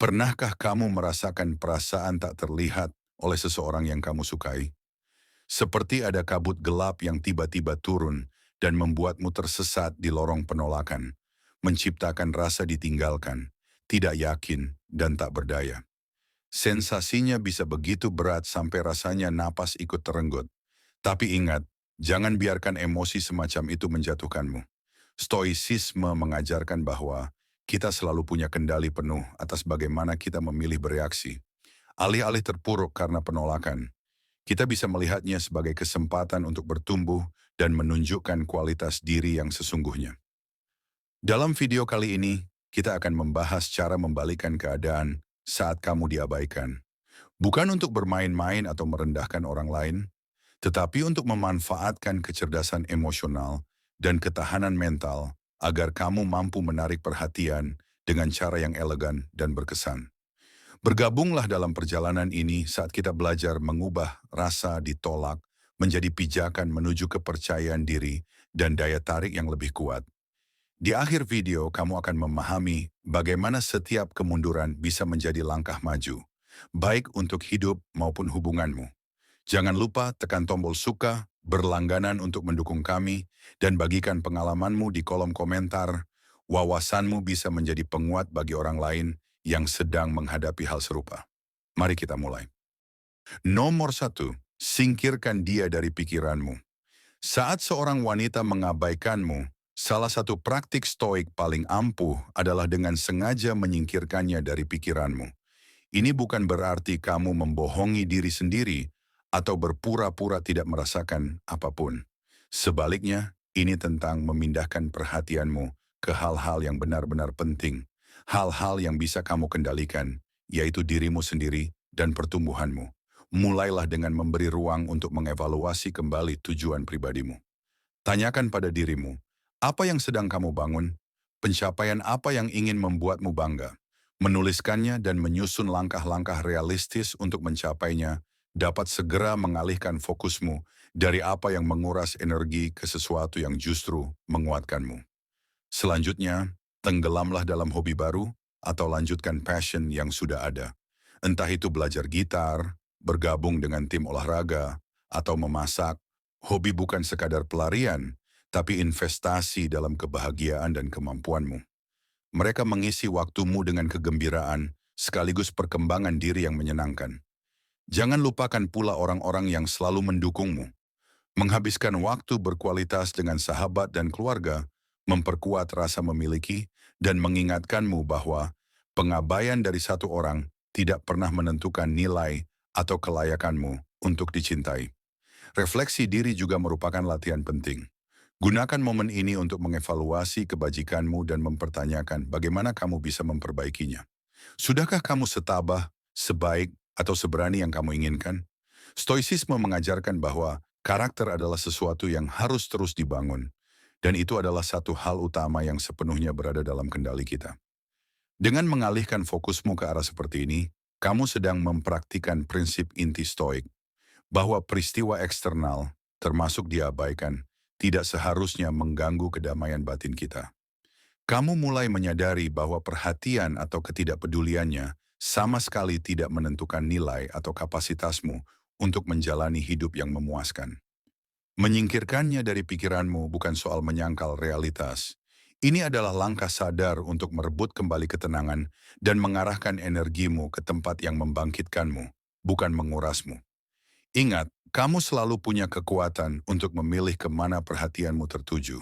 Pernahkah kamu merasakan perasaan tak terlihat oleh seseorang yang kamu sukai? Seperti ada kabut gelap yang tiba-tiba turun dan membuatmu tersesat di lorong penolakan, menciptakan rasa ditinggalkan, tidak yakin, dan tak berdaya. Sensasinya bisa begitu berat sampai rasanya napas ikut terenggut. Tapi ingat, jangan biarkan emosi semacam itu menjatuhkanmu. Stoicisme mengajarkan bahwa kita selalu punya kendali penuh atas bagaimana kita memilih bereaksi. Alih-alih terpuruk karena penolakan, kita bisa melihatnya sebagai kesempatan untuk bertumbuh dan menunjukkan kualitas diri yang sesungguhnya. Dalam video kali ini, kita akan membahas cara membalikan keadaan saat kamu diabaikan. Bukan untuk bermain-main atau merendahkan orang lain, tetapi untuk memanfaatkan kecerdasan emosional dan ketahanan mental agar kamu mampu menarik perhatian dengan cara yang elegan dan berkesan. Bergabunglah dalam perjalanan ini saat kita belajar mengubah rasa ditolak menjadi pijakan menuju kepercayaan diri dan daya tarik yang lebih kuat. Di akhir video, kamu akan memahami bagaimana setiap kemunduran bisa menjadi langkah maju, baik untuk hidup maupun hubunganmu. Jangan lupa tekan tombol suka, berlangganan untuk mendukung kami, dan bagikan pengalamanmu di kolom komentar. Wawasanmu bisa menjadi penguat bagi orang lain yang sedang menghadapi hal serupa. Mari kita mulai. Nomor satu, singkirkan dia dari pikiranmu. Saat seorang wanita mengabaikanmu, salah satu praktik stoik paling ampuh adalah dengan sengaja menyingkirkannya dari pikiranmu. Ini bukan berarti kamu membohongi diri sendiri atau berpura-pura tidak merasakan apapun. Sebaliknya, ini tentang memindahkan perhatianmu ke hal-hal yang benar-benar penting, hal-hal yang bisa kamu kendalikan, yaitu dirimu sendiri dan pertumbuhanmu. Mulailah dengan memberi ruang untuk mengevaluasi kembali tujuan pribadimu. Tanyakan pada dirimu, apa yang sedang kamu bangun? Pencapaian apa yang ingin membuatmu bangga? Menuliskannya dan menyusun langkah-langkah realistis untuk mencapainya dapat segera mengalihkan fokusmu dari apa yang menguras energi ke sesuatu yang justru menguatkanmu. Selanjutnya, tenggelamlah dalam hobi baru atau lanjutkan passion yang sudah ada. Entah itu belajar gitar, bergabung dengan tim olahraga, atau memasak. Hobi bukan sekadar pelarian, tapi investasi dalam kebahagiaan dan kemampuanmu. Mereka mengisi waktumu dengan kegembiraan, sekaligus perkembangan diri yang menyenangkan. Jangan lupakan pula orang-orang yang selalu mendukungmu. Menghabiskan waktu berkualitas dengan sahabat dan keluarga, memperkuat rasa memiliki, dan mengingatkanmu bahwa pengabaian dari satu orang tidak pernah menentukan nilai atau kelayakanmu untuk dicintai. Refleksi diri juga merupakan latihan penting. Gunakan momen ini untuk mengevaluasi kebajikanmu dan mempertanyakan bagaimana kamu bisa memperbaikinya. Sudahkah kamu setabah, sebaik, atau seberani yang kamu inginkan? Stoicisme mengajarkan bahwa karakter adalah sesuatu yang harus terus dibangun, dan itu adalah satu hal utama yang sepenuhnya berada dalam kendali kita. Dengan mengalihkan fokusmu ke arah seperti ini, kamu sedang mempraktikkan prinsip inti stoik, bahwa peristiwa eksternal, termasuk diabaikan, tidak seharusnya mengganggu kedamaian batin kita. Kamu mulai menyadari bahwa perhatian atau ketidakpeduliannya sama sekali tidak menentukan nilai atau kapasitasmu untuk menjalani hidup yang memuaskan. Menyingkirkannya dari pikiranmu bukan soal menyangkal realitas. Ini adalah langkah sadar untuk merebut kembali ketenangan dan mengarahkan energimu ke tempat yang membangkitkanmu, bukan mengurasmu. Ingat, kamu selalu punya kekuatan untuk memilih kemana perhatianmu tertuju.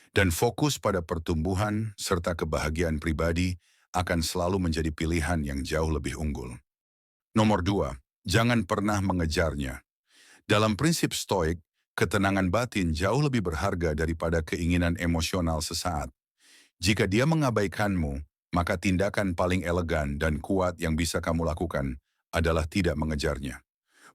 Dan fokus pada pertumbuhan serta kebahagiaan pribadi akan selalu menjadi pilihan yang jauh lebih unggul. Nomor 2, jangan pernah mengejarnya. Dalam prinsip stoik, ketenangan batin jauh lebih berharga daripada keinginan emosional sesaat. Jika dia mengabaikanmu, maka tindakan paling elegan dan kuat yang bisa kamu lakukan adalah tidak mengejarnya.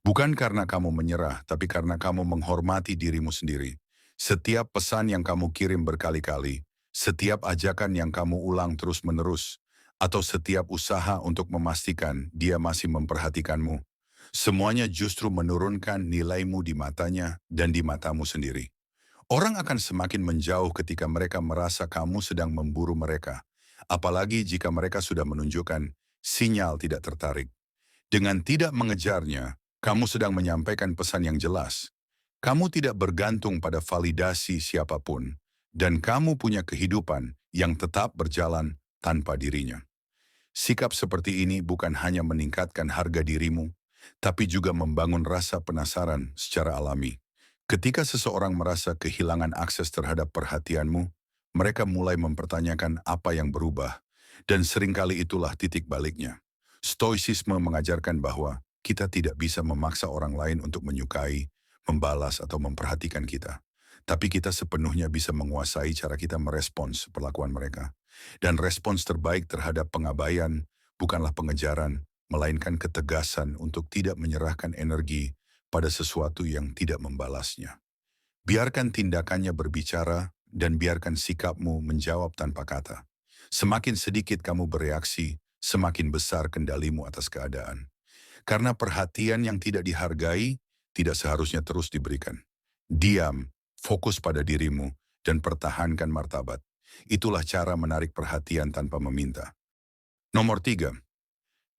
Bukan karena kamu menyerah, tapi karena kamu menghormati dirimu sendiri. Setiap pesan yang kamu kirim berkali-kali, setiap ajakan yang kamu ulang terus-menerus, atau setiap usaha untuk memastikan dia masih memperhatikanmu, semuanya justru menurunkan nilaimu di matanya dan di matamu sendiri. Orang akan semakin menjauh ketika mereka merasa kamu sedang memburu mereka, apalagi jika mereka sudah menunjukkan sinyal tidak tertarik. Dengan tidak mengejarnya, kamu sedang menyampaikan pesan yang jelas. Kamu tidak bergantung pada validasi siapapun, dan kamu punya kehidupan yang tetap berjalan tanpa dirinya. Sikap seperti ini bukan hanya meningkatkan harga dirimu, tapi juga membangun rasa penasaran secara alami. Ketika seseorang merasa kehilangan akses terhadap perhatianmu, mereka mulai mempertanyakan apa yang berubah, dan seringkali itulah titik baliknya. Stoicisme mengajarkan bahwa kita tidak bisa memaksa orang lain untuk menyukai, membalas, atau memperhatikan kita. Tapi kita sepenuhnya bisa menguasai cara kita merespons perlakuan mereka. Dan respons terbaik terhadap pengabaian bukanlah pengejaran, melainkan ketegasan untuk tidak menyerahkan energi pada sesuatu yang tidak membalasnya. Biarkan tindakannya berbicara dan biarkan sikapmu menjawab tanpa kata. Semakin sedikit kamu bereaksi, semakin besar kendalimu atas keadaan. Karena perhatian yang tidak dihargai tidak seharusnya terus diberikan. Diam, fokus pada dirimu, dan pertahankan martabat. Itulah cara menarik perhatian tanpa meminta. Nomor 3,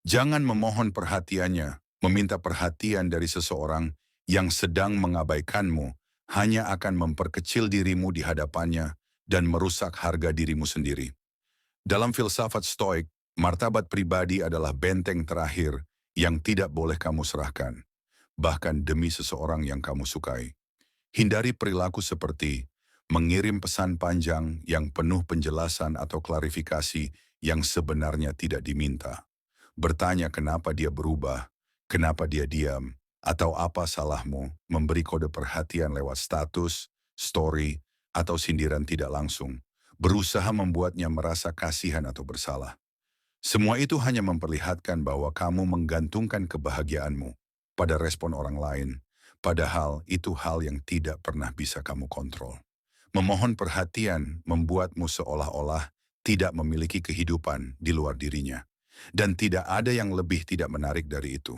jangan memohon perhatiannya, meminta perhatian dari seseorang yang sedang mengabaikanmu hanya akan memperkecil dirimu di hadapannya dan merusak harga dirimu sendiri. Dalam filsafat Stoik, martabat pribadi adalah benteng terakhir yang tidak boleh kamu serahkan, bahkan demi seseorang yang kamu sukai. Hindari perilaku seperti mengirim pesan panjang yang penuh penjelasan atau klarifikasi yang sebenarnya tidak diminta. Bertanya kenapa dia berubah, kenapa dia diam, atau apa salahmu, memberi kode perhatian lewat status, story, atau sindiran tidak langsung. Berusaha membuatnya merasa kasihan atau bersalah. Semua itu hanya memperlihatkan bahwa kamu menggantungkan kebahagiaanmu pada respon orang lain, padahal itu hal yang tidak pernah bisa kamu kontrol. Memohon perhatian membuatmu seolah-olah tidak memiliki kehidupan di luar dirinya. Dan tidak ada yang lebih tidak menarik dari itu.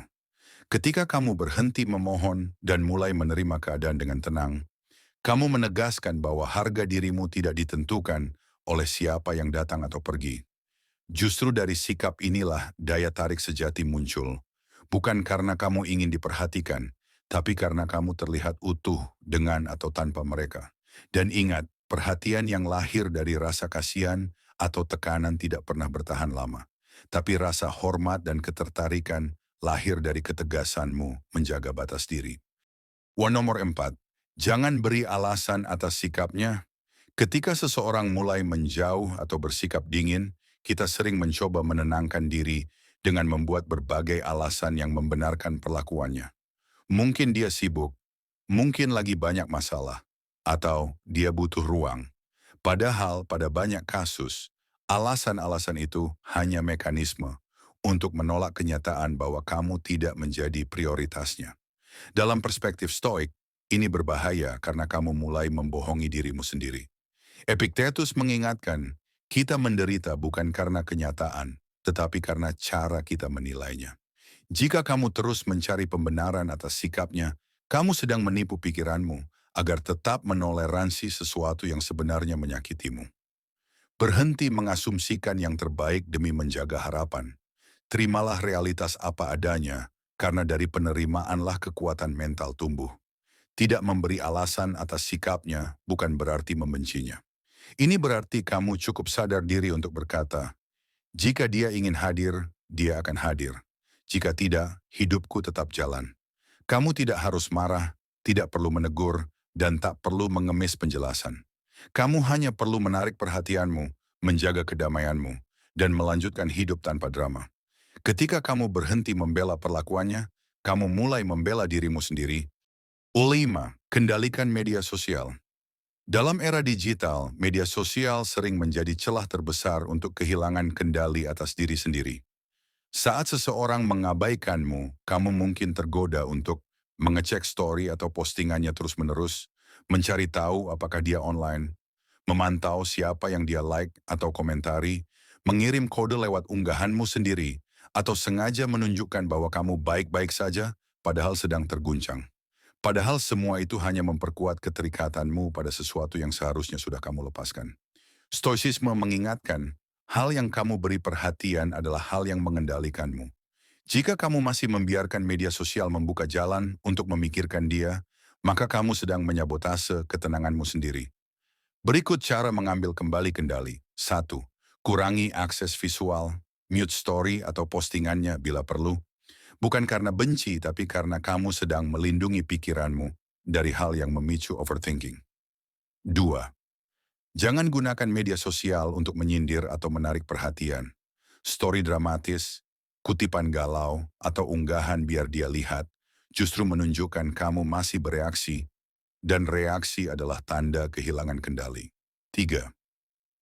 Ketika kamu berhenti memohon dan mulai menerima keadaan dengan tenang, kamu menegaskan bahwa harga dirimu tidak ditentukan oleh siapa yang datang atau pergi. Justru dari sikap inilah daya tarik sejati muncul. Bukan karena kamu ingin diperhatikan, tapi karena kamu terlihat utuh dengan atau tanpa mereka. Dan ingat, perhatian yang lahir dari rasa kasihan atau tekanan tidak pernah bertahan lama. Tapi rasa hormat dan ketertarikan lahir dari ketegasanmu menjaga batas diri. Nomor 4, jangan beri alasan atas sikapnya. Ketika seseorang mulai menjauh atau bersikap dingin, kita sering mencoba menenangkan diri dengan membuat berbagai alasan yang membenarkan perlakuannya. Mungkin dia sibuk, mungkin lagi banyak masalah, atau dia butuh ruang. Padahal pada banyak kasus, alasan-alasan itu hanya mekanisme untuk menolak kenyataan bahwa kamu tidak menjadi prioritasnya. Dalam perspektif Stoik, ini berbahaya karena kamu mulai membohongi dirimu sendiri. Epictetus mengingatkan, kita menderita bukan karena kenyataan, tetapi karena cara kita menilainya. Jika kamu terus mencari pembenaran atas sikapnya, kamu sedang menipu pikiranmu agar tetap menoleransi sesuatu yang sebenarnya menyakitimu. Berhenti mengasumsikan yang terbaik demi menjaga harapan. Terimalah realitas apa adanya, karena dari penerimaanlah kekuatan mental tumbuh. Tidak memberi alasan atas sikapnya bukan berarti membencinya. Ini berarti kamu cukup sadar diri untuk berkata, jika dia ingin hadir, dia akan hadir. Jika tidak, hidupku tetap jalan. Kamu tidak harus marah, tidak perlu menegur, dan tak perlu mengemis penjelasan. Kamu hanya perlu menarik perhatianmu, menjaga kedamaianmu, dan melanjutkan hidup tanpa drama. Ketika kamu berhenti membela perlakuannya, kamu mulai membela dirimu sendiri. 5. Kendalikan media sosial. Dalam era digital, media sosial sering menjadi celah terbesar untuk kehilangan kendali atas diri sendiri. Saat seseorang mengabaikanmu, kamu mungkin tergoda untuk mengecek story atau postingannya terus-menerus, mencari tahu apakah dia online, memantau siapa yang dia like atau komentari, mengirim kode lewat unggahanmu sendiri, atau sengaja menunjukkan bahwa kamu baik-baik saja padahal sedang terguncang. Padahal semua itu hanya memperkuat keterikatanmu pada sesuatu yang seharusnya sudah kamu lepaskan. Stoicisme mengingatkan, Hal yang kamu beri perhatian adalah hal yang mengendalikanmu. Jika kamu masih membiarkan media sosial membuka jalan untuk memikirkan dia, maka kamu sedang menyabotase ketenanganmu sendiri. Berikut cara mengambil kembali kendali. 1. Kurangi akses visual, mute story atau postingannya bila perlu. Bukan karena benci, tapi karena kamu sedang melindungi pikiranmu dari hal yang memicu overthinking. 2. Jangan gunakan media sosial untuk menyindir atau menarik perhatian. Story dramatis, kutipan galau, atau unggahan biar dia lihat justru menunjukkan kamu masih bereaksi, dan reaksi adalah tanda kehilangan kendali. 3.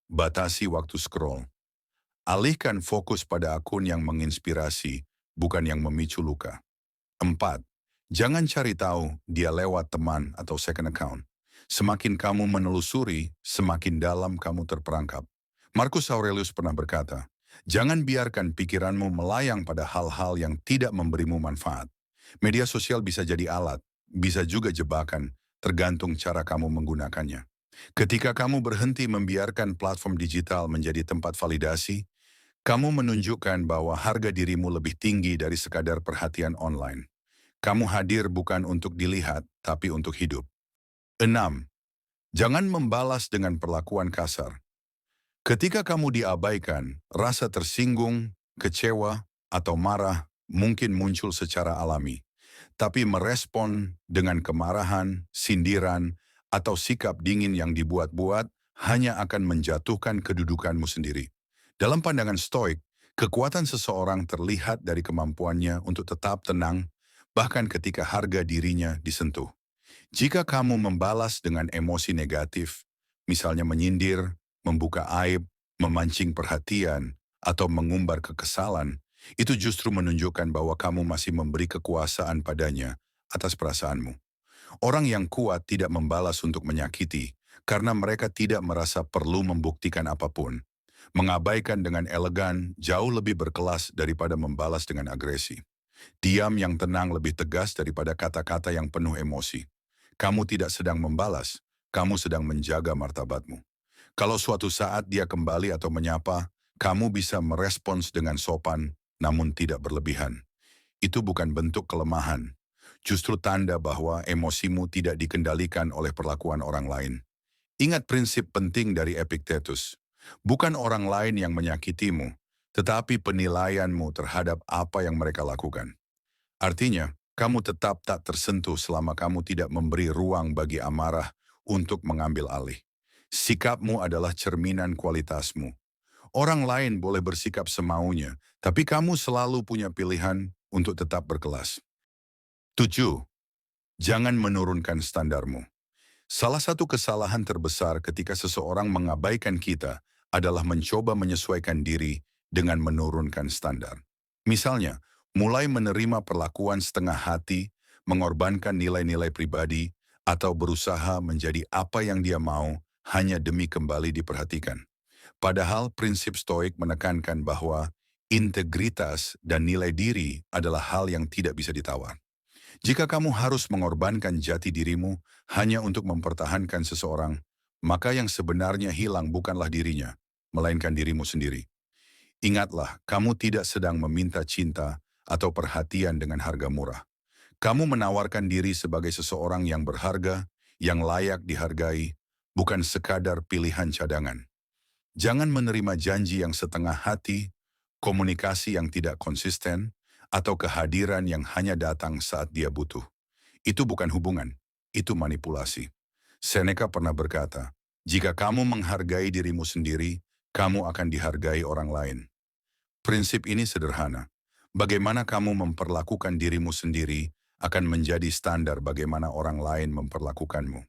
Batasi waktu scroll. Alihkan fokus pada akun yang menginspirasi, bukan yang memicu luka. 4. Jangan cari tahu dia lewat teman atau second account. Semakin kamu menelusuri, semakin dalam kamu terperangkap. Marcus Aurelius pernah berkata, jangan biarkan pikiranmu melayang pada hal-hal yang tidak memberimu manfaat. Media sosial bisa jadi alat, bisa juga jebakan, tergantung cara kamu menggunakannya. Ketika kamu berhenti membiarkan platform digital menjadi tempat validasi, kamu menunjukkan bahwa harga dirimu lebih tinggi dari sekadar perhatian online. Kamu hadir bukan untuk dilihat, tapi untuk hidup. 6. Jangan membalas dengan perlakuan kasar. Ketika kamu diabaikan, rasa tersinggung, kecewa, atau marah mungkin muncul secara alami. Tapi merespon dengan kemarahan, sindiran, atau sikap dingin yang dibuat-buat hanya akan menjatuhkan kedudukanmu sendiri. Dalam pandangan Stoik, kekuatan seseorang terlihat dari kemampuannya untuk tetap tenang, bahkan ketika harga dirinya disentuh. Jika kamu membalas dengan emosi negatif, misalnya menyindir, membuka aib, memancing perhatian, atau mengumbar kekesalan, itu justru menunjukkan bahwa kamu masih memberi kekuasaan padanya atas perasaanmu. Orang yang kuat tidak membalas untuk menyakiti, karena mereka tidak merasa perlu membuktikan apapun. Mengabaikan dengan elegan jauh lebih berkelas daripada membalas dengan agresi. Diam yang tenang lebih tegas daripada kata-kata yang penuh emosi. Kamu tidak sedang membalas, kamu sedang menjaga martabatmu. Kalau suatu saat dia kembali atau menyapa, kamu bisa merespons dengan sopan, namun tidak berlebihan. Itu bukan bentuk kelemahan, justru tanda bahwa emosimu tidak dikendalikan oleh perlakuan orang lain. Ingat prinsip penting dari Epictetus. Bukan orang lain yang menyakitimu, tetapi penilaianmu terhadap apa yang mereka lakukan. Artinya, kamu tetap tak tersentuh selama kamu tidak memberi ruang bagi amarah untuk mengambil alih. Sikapmu adalah cerminan kualitasmu. Orang lain boleh bersikap semaunya, tapi kamu selalu punya pilihan untuk tetap berkelas. 7. Jangan menurunkan standarmu. Salah satu kesalahan terbesar ketika seseorang mengabaikan kita adalah mencoba menyesuaikan diri dengan menurunkan standar. Misalnya, mulai menerima perlakuan setengah hati, mengorbankan nilai-nilai pribadi, atau berusaha menjadi apa yang dia mau hanya demi kembali diperhatikan. Padahal prinsip Stoik menekankan bahwa integritas dan nilai diri adalah hal yang tidak bisa ditawar. Jika kamu harus mengorbankan jati dirimu hanya untuk mempertahankan seseorang, maka yang sebenarnya hilang bukanlah dirinya, melainkan dirimu sendiri. Ingatlah, kamu tidak sedang meminta cinta atau perhatian dengan harga murah. Kamu menawarkan diri sebagai seseorang yang berharga, yang layak dihargai, bukan sekadar pilihan cadangan. Jangan menerima janji yang setengah hati, komunikasi yang tidak konsisten, atau kehadiran yang hanya datang saat dia butuh. Itu bukan hubungan, itu manipulasi. Seneca pernah berkata, jika kamu menghargai dirimu sendiri, kamu akan dihargai orang lain. Prinsip ini sederhana. Bagaimana kamu memperlakukan dirimu sendiri akan menjadi standar bagaimana orang lain memperlakukanmu.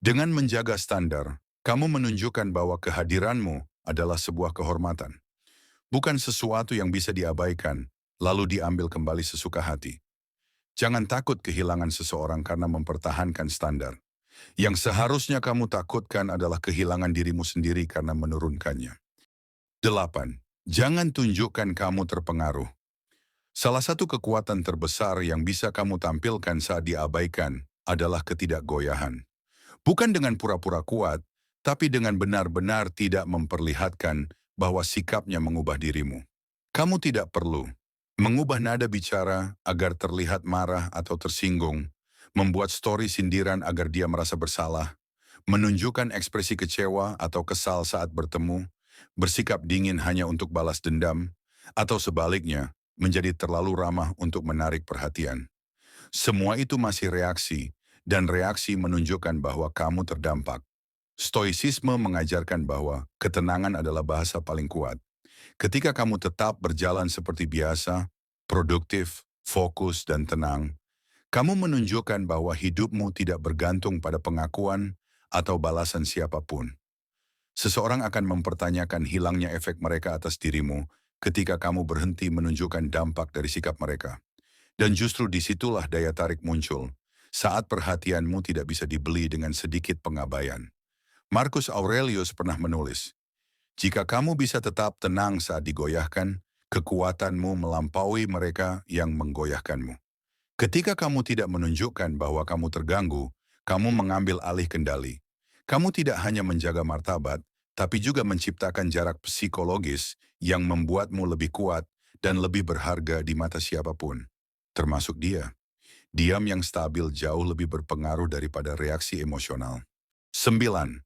Dengan menjaga standar, kamu menunjukkan bahwa kehadiranmu adalah sebuah kehormatan. Bukan sesuatu yang bisa diabaikan, lalu diambil kembali sesuka hati. Jangan takut kehilangan seseorang karena mempertahankan standar. Yang seharusnya kamu takutkan adalah kehilangan dirimu sendiri karena menurunkannya. 8. Jangan tunjukkan kamu terpengaruh. Salah satu kekuatan terbesar yang bisa kamu tampilkan saat diabaikan adalah ketidakgoyahan. Bukan dengan pura-pura kuat, tapi dengan benar-benar tidak memperlihatkan bahwa sikapnya mengubah dirimu. Kamu tidak perlu mengubah nada bicara agar terlihat marah atau tersinggung, membuat story sindiran agar dia merasa bersalah, menunjukkan ekspresi kecewa atau kesal saat bertemu, bersikap dingin hanya untuk balas dendam, atau sebaliknya, menjadi terlalu ramah untuk menarik perhatian. Semua itu masih reaksi, dan reaksi menunjukkan bahwa kamu terdampak. Stoicisme mengajarkan bahwa ketenangan adalah bahasa paling kuat. Ketika kamu tetap berjalan seperti biasa, produktif, fokus, dan tenang, kamu menunjukkan bahwa hidupmu tidak bergantung pada pengakuan atau balasan siapapun. Seseorang akan mempertanyakan hilangnya efek mereka atas dirimu ketika kamu berhenti menunjukkan dampak dari sikap mereka. Dan justru disitulah daya tarik muncul, saat perhatianmu tidak bisa dibeli dengan sedikit pengabaian. Marcus Aurelius pernah menulis, jika kamu bisa tetap tenang saat digoyahkan, kekuatanmu melampaui mereka yang menggoyahkanmu. Ketika kamu tidak menunjukkan bahwa kamu terganggu, kamu mengambil alih kendali. Kamu tidak hanya menjaga martabat, tapi juga menciptakan jarak psikologis yang membuatmu lebih kuat dan lebih berharga di mata siapapun, termasuk dia. Diam yang stabil jauh lebih berpengaruh daripada reaksi emosional. 9.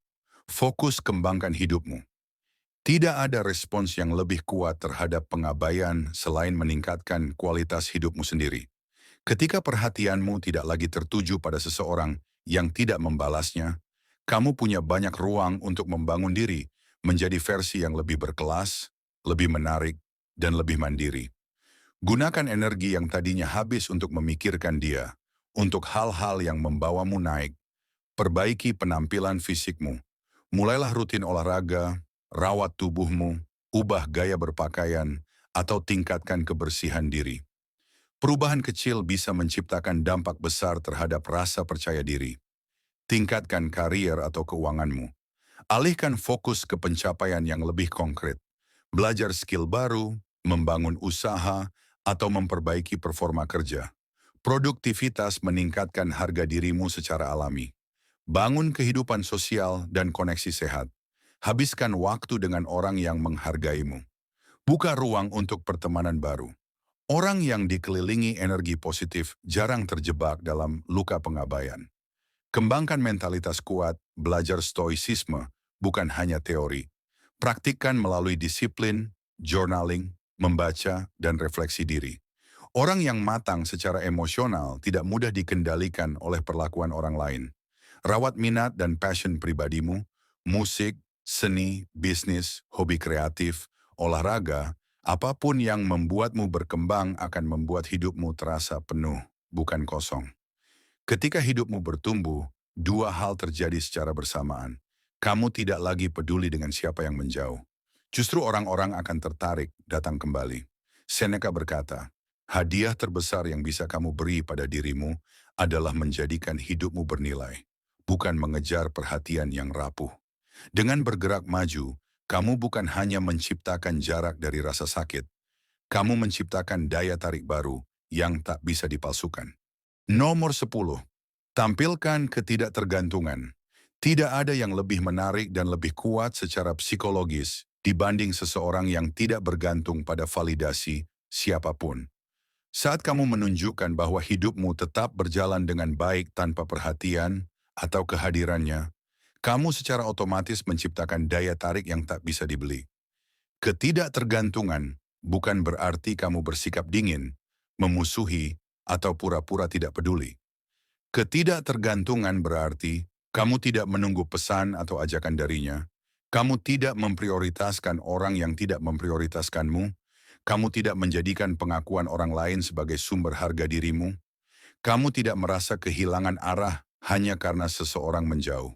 Fokus kembangkan hidupmu. Tidak ada respons yang lebih kuat terhadap pengabaian selain meningkatkan kualitas hidupmu sendiri. Ketika perhatianmu tidak lagi tertuju pada seseorang yang tidak membalasnya, kamu punya banyak ruang untuk membangun diri menjadi versi yang lebih berkelas, lebih menarik, dan lebih mandiri. Gunakan energi yang tadinya habis untuk memikirkan dia, untuk hal-hal yang membawamu naik. Perbaiki penampilan fisikmu. Mulailah rutin olahraga, rawat tubuhmu, ubah gaya berpakaian, atau tingkatkan kebersihan diri. Perubahan kecil bisa menciptakan dampak besar terhadap rasa percaya diri. Tingkatkan karier atau keuanganmu. Alihkan fokus ke pencapaian yang lebih konkret. Belajar skill baru, membangun usaha, atau memperbaiki performa kerja. Produktivitas meningkatkan harga dirimu secara alami. Bangun kehidupan sosial dan koneksi sehat. Habiskan waktu dengan orang yang menghargaimu. Buka ruang untuk pertemanan baru. Orang yang dikelilingi energi positif jarang terjebak dalam luka pengabaian. Kembangkan mentalitas kuat, belajar stoicisme, bukan hanya teori. Praktikkan melalui disiplin, journaling, membaca, dan refleksi diri. Orang yang matang secara emosional tidak mudah dikendalikan oleh perlakuan orang lain. Rawat minat dan passion pribadimu, musik, seni, bisnis, hobi kreatif, olahraga, apapun yang membuatmu berkembang akan membuat hidupmu terasa penuh, bukan kosong. Ketika hidupmu bertumbuh, dua hal terjadi secara bersamaan. Kamu tidak lagi peduli dengan siapa yang menjauh. Justru orang-orang akan tertarik datang kembali. Seneca berkata, hadiah terbesar yang bisa kamu beri pada dirimu adalah menjadikan hidupmu bernilai, bukan mengejar perhatian yang rapuh. Dengan bergerak maju, kamu bukan hanya menciptakan jarak dari rasa sakit, kamu menciptakan daya tarik baru yang tak bisa dipalsukan. Nomor 10. Tampilkan ketidaktergantungan. Tidak ada yang lebih menarik dan lebih kuat secara psikologis dibanding seseorang yang tidak bergantung pada validasi siapapun. Saat kamu menunjukkan bahwa hidupmu tetap berjalan dengan baik tanpa perhatian atau kehadirannya, kamu secara otomatis menciptakan daya tarik yang tak bisa dibeli. Ketidaktergantungan bukan berarti kamu bersikap dingin, memusuhi, atau pura-pura tidak peduli. Ketidaktergantungan berarti kamu tidak menunggu pesan atau ajakan darinya, kamu tidak memprioritaskan orang yang tidak memprioritaskanmu, kamu tidak menjadikan pengakuan orang lain sebagai sumber harga dirimu, kamu tidak merasa kehilangan arah hanya karena seseorang menjauh.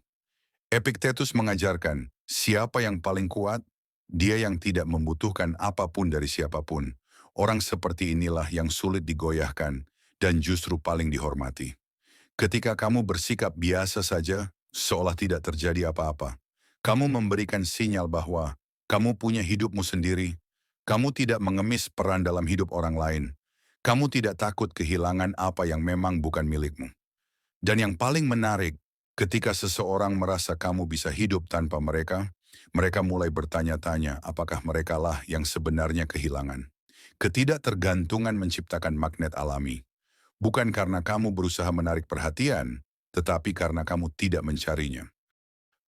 Epictetus mengajarkan, siapa yang paling kuat? Dia yang tidak membutuhkan apapun dari siapapun. Orang seperti inilah yang sulit digoyahkan dan justru paling dihormati. Ketika kamu bersikap biasa saja, seolah tidak terjadi apa-apa, kamu memberikan sinyal bahwa kamu punya hidupmu sendiri, kamu tidak mengemis peran dalam hidup orang lain, kamu tidak takut kehilangan apa yang memang bukan milikmu. Dan yang paling menarik, ketika seseorang merasa kamu bisa hidup tanpa mereka, Mereka mulai bertanya-tanya apakah merekalah yang sebenarnya kehilangan. Ketidaktergantungan menciptakan magnet alami. Bukan karena kamu berusaha menarik perhatian, tetapi karena kamu tidak mencarinya.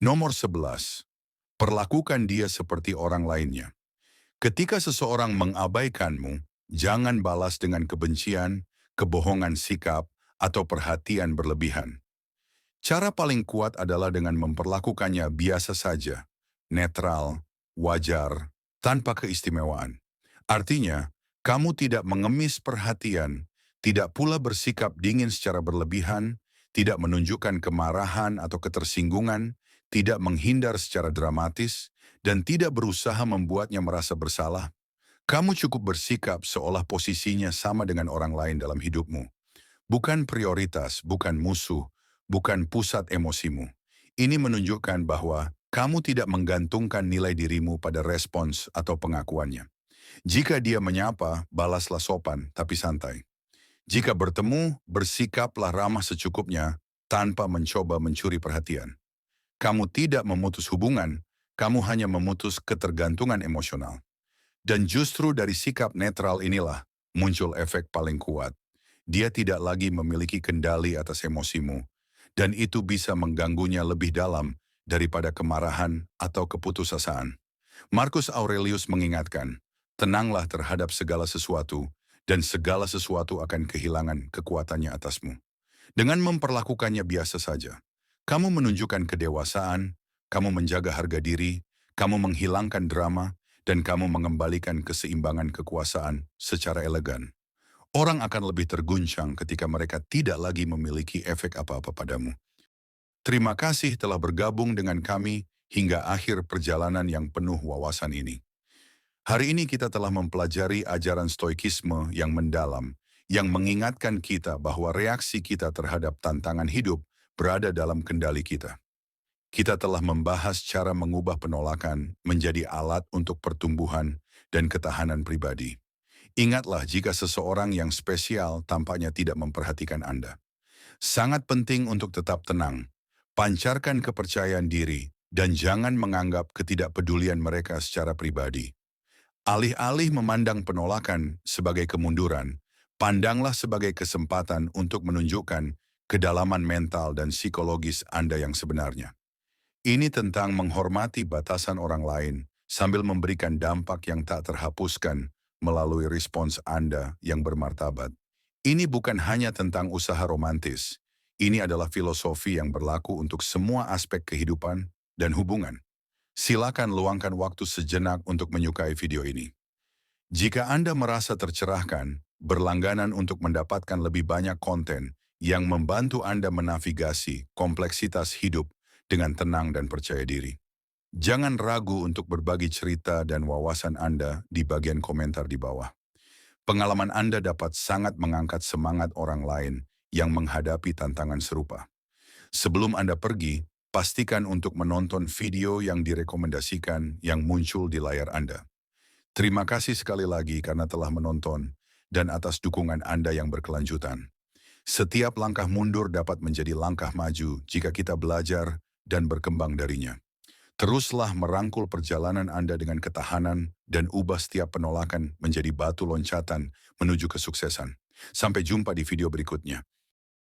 Nomor 11. Perlakukan dia seperti orang lainnya. Ketika seseorang mengabaikanmu, jangan balas dengan kebencian, kebohongan sikap, atau perhatian berlebihan. Cara paling kuat adalah dengan memperlakukannya biasa saja, netral, wajar, tanpa keistimewaan. Artinya, kamu tidak mengemis perhatian, tidak pula bersikap dingin secara berlebihan, tidak menunjukkan kemarahan atau ketersinggungan, tidak menghindar secara dramatis, dan tidak berusaha membuatnya merasa bersalah. Kamu cukup bersikap seolah posisinya sama dengan orang lain dalam hidupmu. Bukan prioritas, bukan musuh, bukan pusat emosimu. Ini menunjukkan bahwa kamu tidak menggantungkan nilai dirimu pada respons atau pengakuannya. Jika dia menyapa, balaslah sopan tapi santai. Jika bertemu, bersikaplah ramah secukupnya tanpa mencoba mencuri perhatian. Kamu tidak memutus hubungan, kamu hanya memutus ketergantungan emosional. Dan justru dari sikap netral inilah muncul efek paling kuat. Dia tidak lagi memiliki kendali atas emosimu, dan itu bisa mengganggunya lebih dalam daripada kemarahan atau keputusasaan. Marcus Aurelius mengingatkan, tenanglah terhadap segala sesuatu, dan segala sesuatu akan kehilangan kekuatannya atasmu. Dengan memperlakukannya biasa saja, kamu menunjukkan kedewasaan, kamu menjaga harga diri, kamu menghilangkan drama, dan kamu mengembalikan keseimbangan kekuasaan secara elegan. Orang akan lebih terguncang ketika mereka tidak lagi memiliki efek apa-apa padamu. Terima kasih telah bergabung dengan kami hingga akhir perjalanan yang penuh wawasan ini. Hari ini kita telah mempelajari ajaran stoikisme yang mendalam, yang mengingatkan kita bahwa reaksi kita terhadap tantangan hidup berada dalam kendali kita. Kita telah membahas cara mengubah penolakan menjadi alat untuk pertumbuhan dan ketahanan pribadi. Ingatlah jika seseorang yang spesial tampaknya tidak memperhatikan Anda. Sangat penting untuk tetap tenang, pancarkan kepercayaan diri, dan jangan menganggap ketidakpedulian mereka secara pribadi. Alih-alih memandang penolakan sebagai kemunduran, pandanglah sebagai kesempatan untuk menunjukkan kedalaman mental dan psikologis Anda yang sebenarnya. Ini tentang menghormati batasan orang lain sambil memberikan dampak yang tak terhapuskan melalui respons Anda yang bermartabat. Ini bukan hanya tentang usaha romantis. Ini adalah filosofi yang berlaku untuk semua aspek kehidupan dan hubungan. Silakan luangkan waktu sejenak untuk menyukai video ini. Jika Anda merasa tercerahkan, berlangganan untuk mendapatkan lebih banyak konten yang membantu Anda menavigasi kompleksitas hidup dengan tenang dan percaya diri. Jangan ragu untuk berbagi cerita dan wawasan Anda di bagian komentar di bawah. Pengalaman Anda dapat sangat mengangkat semangat orang lain yang menghadapi tantangan serupa. Sebelum Anda pergi, pastikan untuk menonton video yang direkomendasikan yang muncul di layar Anda. Terima kasih sekali lagi karena telah menonton dan atas dukungan Anda yang berkelanjutan. Setiap langkah mundur dapat menjadi langkah maju jika kita belajar dan berkembang darinya. Teruslah merangkul perjalanan Anda dengan ketahanan dan ubah setiap penolakan menjadi batu loncatan menuju kesuksesan. Sampai jumpa di video berikutnya.